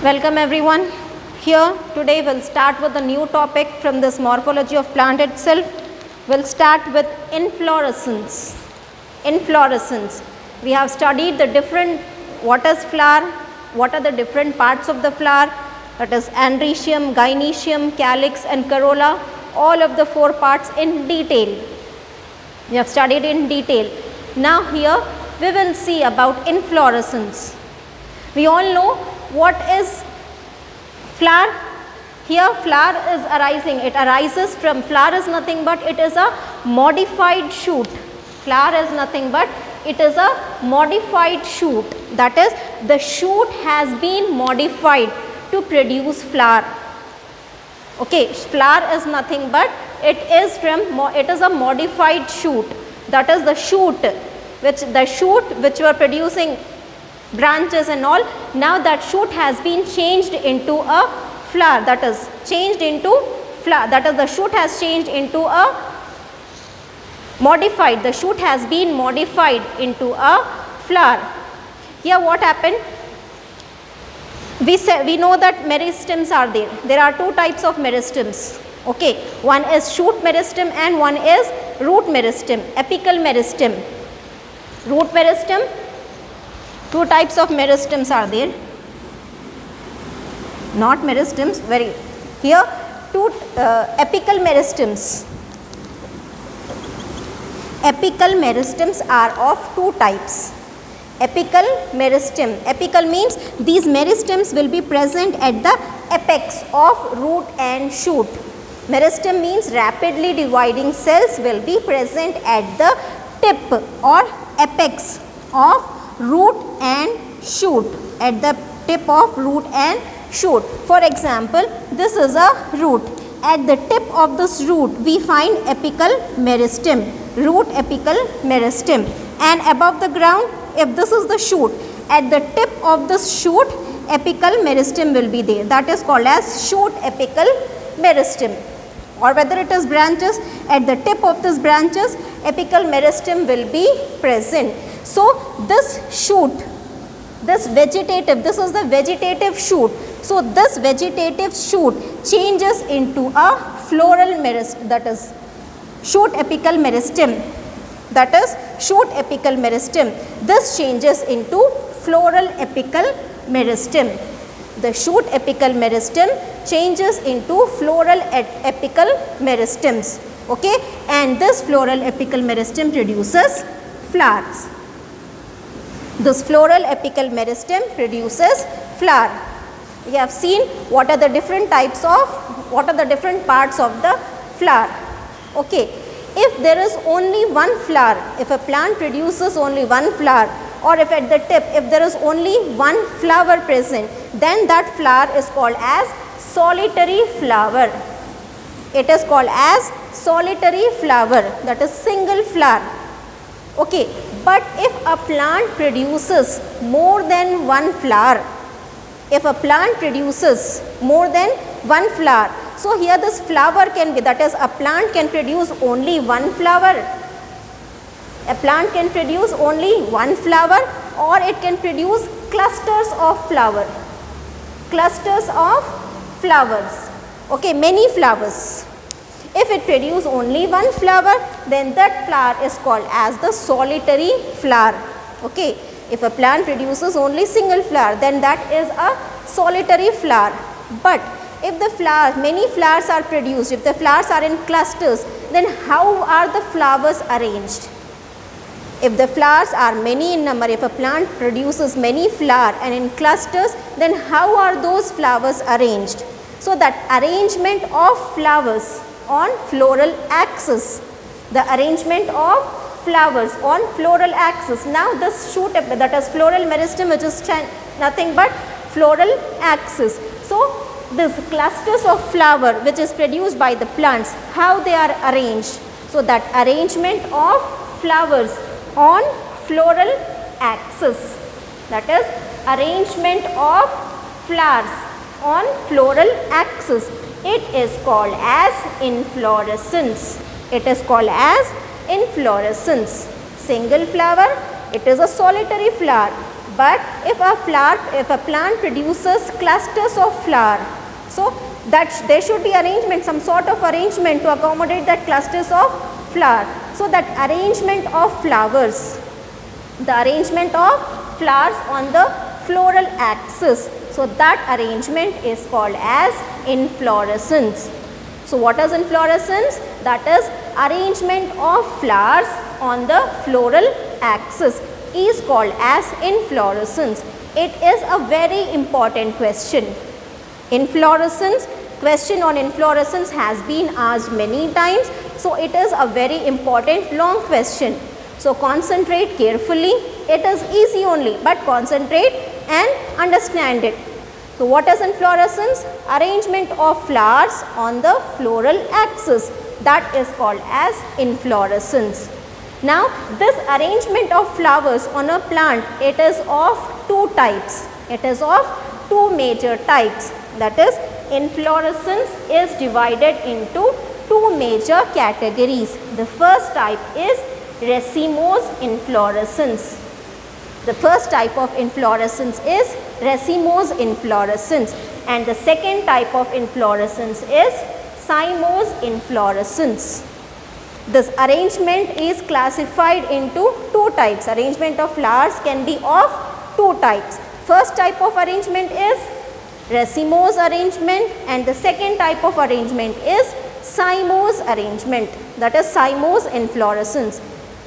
Welcome everyone. Here today we'll start with a new topic from this morphology of plant itself. We'll start with inflorescence. Inflorescence. We have studied the different, what is flower, what are the different parts of the flower, that is androecium, gynoecium, calyx and corolla, all of the four parts in detail. We have studied in detail. Now here we will see about inflorescence. We all know what is flower. Here flower is arising, it arises from, flower is nothing but it is a modified shoot. Flower is nothing but it is a modified shoot, that is the shoot has been modified to produce flower. Okay, flower is nothing but it is a modified shoot, that is the shoot which were producing branches and all. Now that shoot has been changed into a flower, that is changed into flower, that is the shoot has changed into a modified, the shoot has been modified into a flower. Here what happened? We know that meristems are there. There are two types of meristems. Okay, one is shoot meristem and one is root meristem, apical meristem. Root meristem, two types of meristems are there, not meristems, here two apical meristems. Apical meristems are of two types. Apical meristem, apical means these meristems will be present at the apex of root and shoot. Meristem means rapidly dividing cells will be present at the tip or apex of root and shoot, at the tip of root and shoot. For example, this is a root. At the tip of this root we find apical meristem, root apical meristem, and above the ground, if this is the shoot, at the tip of this shoot apical meristem will be there, that is called as shoot apical meristem. Or whether it is branches, at the tip of this branches apical meristem will be present. So this shoot, this vegetative, this is the vegetative shoot. So this vegetative shoot changes into a floral meristem, that is shoot apical meristem, that is shoot apical meristem. This changes into floral apical meristem. The shoot apical meristem changes into floral apical meristems. Okay, and this floral apical meristem produces flowers. This floral apical meristem produces flower. We have seen what are the different types of, what are the different parts of the flower. Okay, if there is only one flower, if a plant produces only one flower, or if at the tip, if there is only one flower present, then that flower is called as solitary flower. It is called as solitary flower, that is single flower. Okay, but if a plant produces more than one flower, if a plant produces more than one flower, so here this flower can be, that is a plant can produce only one flower. A plant can produce only one flower, or it can produce clusters of flower. Clusters of flowers. Okay, many flowers. If it produces only one flower, then that flower is called as the solitary flower. Okay, if a plant produces only single flower, then that is a solitary flower. But if the flower, many flowers are produced, if the flowers are in clusters, then how are the flowers arranged? If the flowers are many in number, if a plant produces many flowers and in clusters, then how are those flowers arranged? So that arrangement of flowers on floral axis, the arrangement of flowers on floral axis. Now this shoot, that is floral meristem, which is nothing but floral axis. So these clusters of flower which is produced by the plants, how they are arranged? So that arrangement of flowers on floral axis, that is arrangement of flowers on floral axis, it is called as inflorescence. It is called as inflorescence. Single flower, it is a solitary flower. But if a plant produces clusters of flower, so that there should be arrangement, some sort of arrangement to accommodate that clusters of flower. So that arrangement of flowers, the arrangement of flowers on the floral axis, so that arrangement is called as inflorescence. So what is inflorescence? That is arrangement of flowers on the floral axis is called as inflorescence. It is a very important question. Inflorescence, question on inflorescence has been asked many times. So it is a very important long question. So concentrate carefully. It is easy only, but concentrate and understand it. So what is inflorescence? Arrangement of flowers on the floral axis, that is called as inflorescence. Now this arrangement of flowers on a plant, it is of two types. It is of two major types. That is, inflorescence is divided into two major categories. The first type is racemose inflorescence. The first type of inflorescence is racemose inflorescence, and the second type of inflorescence is cymose inflorescence. This arrangement is classified into two types. Arrangement of flowers can be of two types. First type of arrangement is racemose arrangement, and the second type of arrangement is cymose arrangement, that is cymose inflorescence.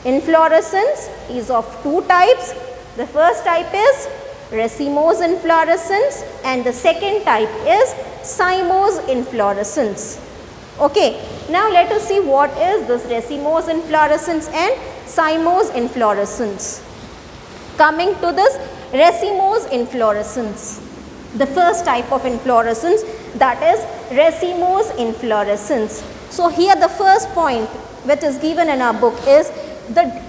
Inflorescence is of two types. The first type is racemose inflorescence and the second type is cymose inflorescence. Okay, now let us see what is this racemose inflorescence and cymose inflorescence. Coming to this racemose inflorescence, the first type of inflorescence, that is racemose inflorescence. So here the first point which is given in our book is that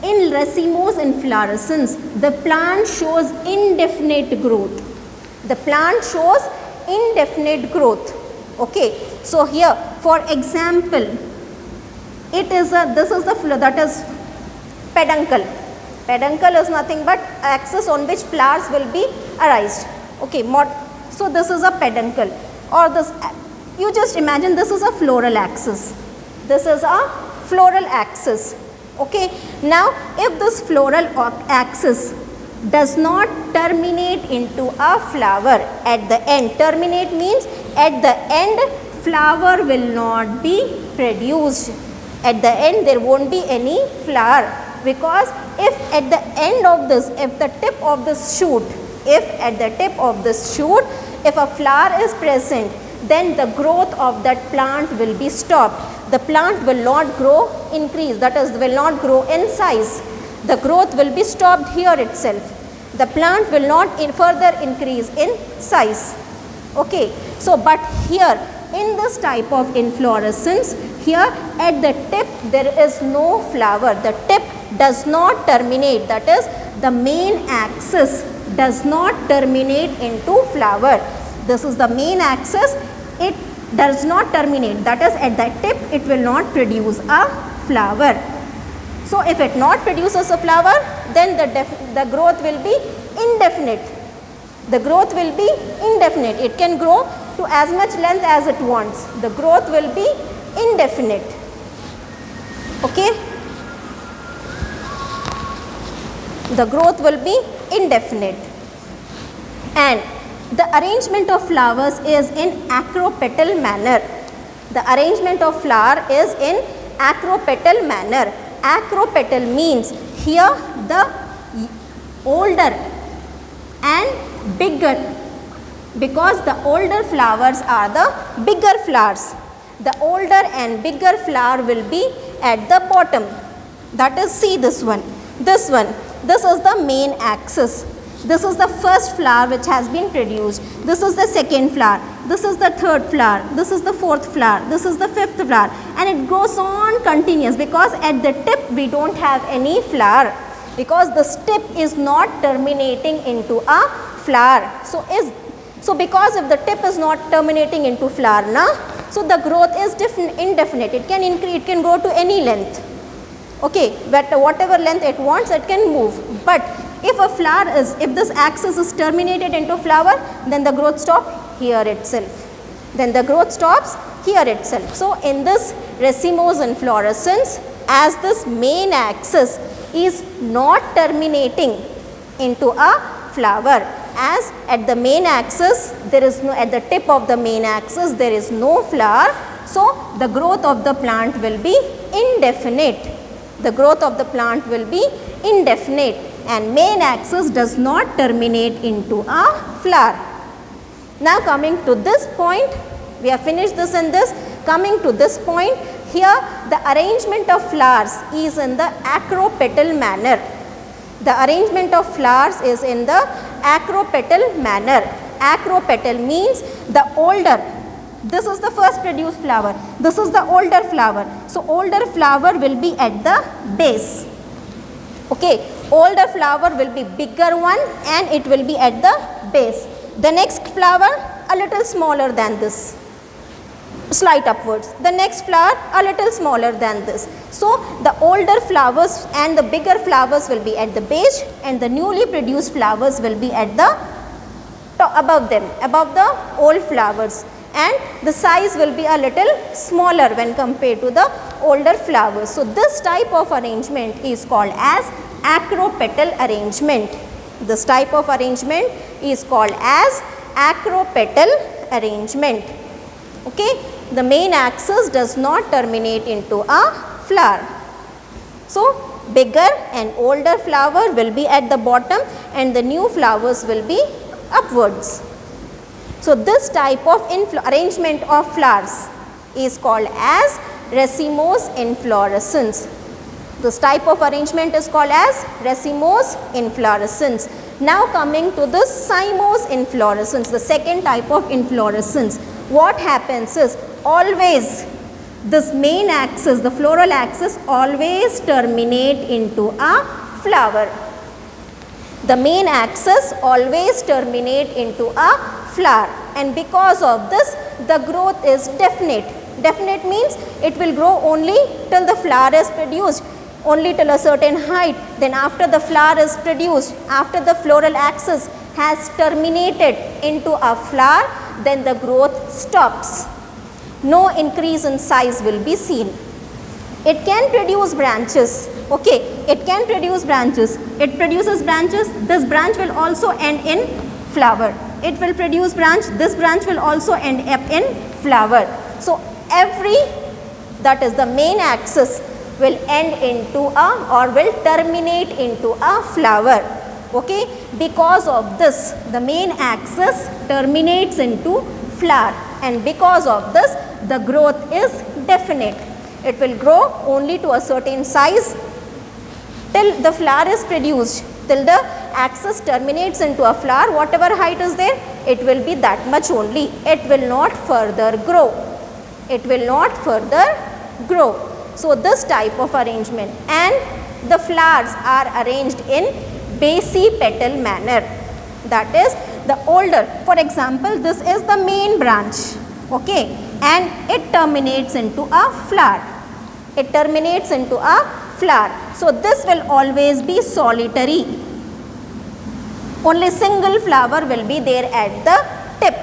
in racemose inflorescence, the plant shows indefinite growth. The plant shows indefinite growth. Okay, so here for example, it is this is the that is peduncle. Peduncle is nothing but axis on which flowers will be arised. Okay, so this is a peduncle, or this, you just imagine this is a floral axis. This is a floral axis. Okay, now if this floral axis does not terminate into a flower at the end, terminate means at the end flower will not be produced. At the end there won't be any flower, because if at the end of this, if the tip of this shoot, if at the tip of this shoot, if a flower is present, then the growth of that plant will be stopped. The plant will not grow, increase, that is will not grow in size. The growth will be stopped here itself. The plant will not further increase in size. Okay, so but here in this type of inflorescence, here at the tip there is no flower. The tip does not terminate, that is the main axis does not terminate into flower. This is the main axis, it does not terminate, that is at the tip it will not produce a flower. So if it not produces a flower, then the growth will be indefinite. The growth will be indefinite. It can grow to as much length as it wants. The growth will be indefinite. Okay, the growth will be indefinite. And the arrangement of flowers is in acropetal manner. The arrangement of flower is in acropetal manner. Acropetal means here the older and bigger, because the older flowers are the bigger flowers. The older and bigger flower will be at the bottom. That is, see this one. This is the main axis. This is the first flower which has been produced. This is the second flower. This is the third flower. This is the fourth flower. This is the fifth flower. And it goes on continuous, because at the tip we don't have any flower, because the tip is not terminating into a flower. So because if the tip is not terminating into flower, so the growth is indefinite. It can increase, it can go to any length. Okay, but whatever length it wants, it can move. But if a flower is, if this axis is terminated into flower, then the growth stops here itself. Then the growth stops here itself. So in this racemose inflorescence, as this main axis is not terminating into a flower, as at the main axis there is no, at the tip of the main axis there is no flower, so the growth of the plant will be indefinite. The growth of the plant will be indefinite, and main axis does not terminate into a flower. Now coming to this point, we have finished this and this. Coming to this point, here the arrangement of flowers is in the acropetal manner. The arrangement of flowers is in the acropetal manner. Acropetal means the older. This is the first produced flower. This is the older flower. So older flower will be at the base. Okay, older flower will be bigger one and it will be at the base. The next flower a little smaller than this, slight upwards. The next flower a little smaller than this. So the older flowers and the bigger flowers will be at the base, and the newly produced flowers will be at the top, above them, above the old flowers, and the size will be a little smaller when compared to the older flowers. So this type of arrangement is called as acropetal arrangement. This type of arrangement is called as acropetal arrangement. Okay, the main axis does not terminate into a flower. So bigger and older flower will be at the bottom and the new flowers will be upwards. So this type of arrangement of flowers is called as racemose inflorescence. This type of arrangement is called as racemose inflorescence. Now coming to the cymose inflorescence, the second type of inflorescence. What happens is, always this main axis, the floral axis, always terminate into a flower. The main axis always terminate into a flower, and because of this the growth is definite. Definite means it will grow only till the flower is produced, only till a certain height. Then after the flower is produced, after the floral axis has terminated into a flower, then the growth stops. No increase in size will be seen. It can produce branches. Okay, it can produce branches. It produces branches. This branch will also end in flower. It will produce branch. This branch will also end up in flower. So every, that is the main axis, will end into a, or will terminate into a flower. Okay, because of this the main axis terminates into flower, and because of this the growth is definite. It will grow only to a certain size till the flower is produced, till the axis terminates into a flower. Whatever height is there, it will be that much only. It will not further grow. It will not further grow. So this type of arrangement, and the flowers are arranged in basipetal manner. That is the older. For example, this is the main branch. Okay, and it terminates into a flower. It terminates into a flower. So this will always be solitary. Only single flower will be there at the tip.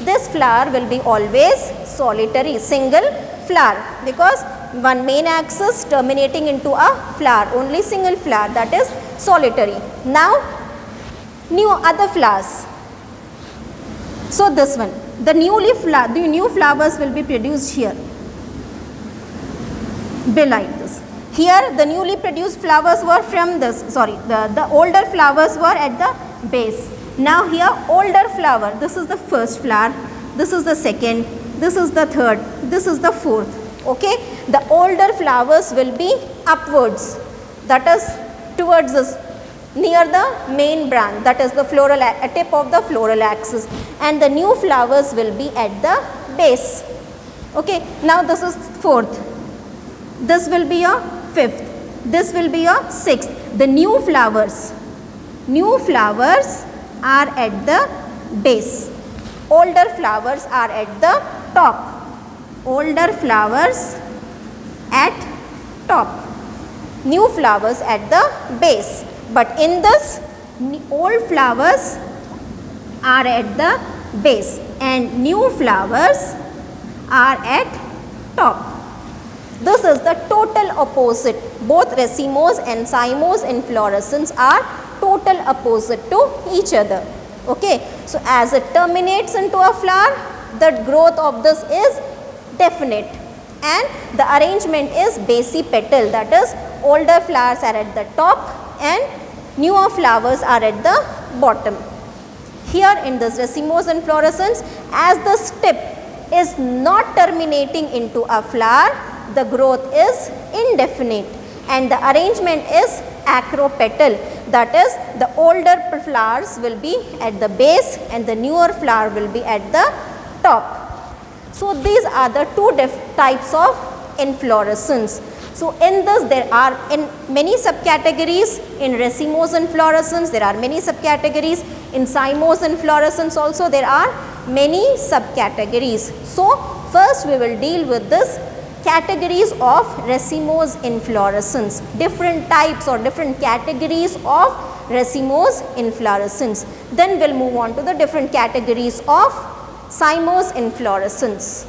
This flower will be always solitary, single flower, because one main axis terminating into a flower, only single flower, that is solitary. Now new other flowers. So this one, the new flowers will be produced here, be like this. Here the newly produced flowers were from this, sorry, the older flowers were at the base. Now here older flower, this is the first flower, this is the second, this is the third, this is the fourth. Okay, the older flowers will be upwards, that is towards this, near the main branch, that is the floral tip of the floral axis, and the new flowers will be at the base. Okay, now this is fourth, this will be a fifth, this will be a sixth. The new flowers are at the base, older flowers are at the top. Older flowers at top, new flowers at the base. But in this, old flowers are at the base and new flowers are at top. This is the total opposite. Both racemose and cymose inflorescence are total opposite to each other. Okay. So, as it terminates into a flower, the growth of this is definite and the arrangement is basipetal, that is older flowers are at the top and newer flowers are at the bottom. Here in this racemose inflorescence, as the tip is not terminating into a flower, the growth is indefinite and the arrangement is acropetal, that is the older flowers will be at the base and the newer flower will be at the top. So, these are the two types of inflorescence. So, in this there are in many subcategories. In racemose inflorescence there are many subcategories. In cymose inflorescence also there are many subcategories. So, first we will deal with this categories of racemose inflorescence, different types or different categories of racemose inflorescence. Then we will move on to the different categories of cymose inflorescence.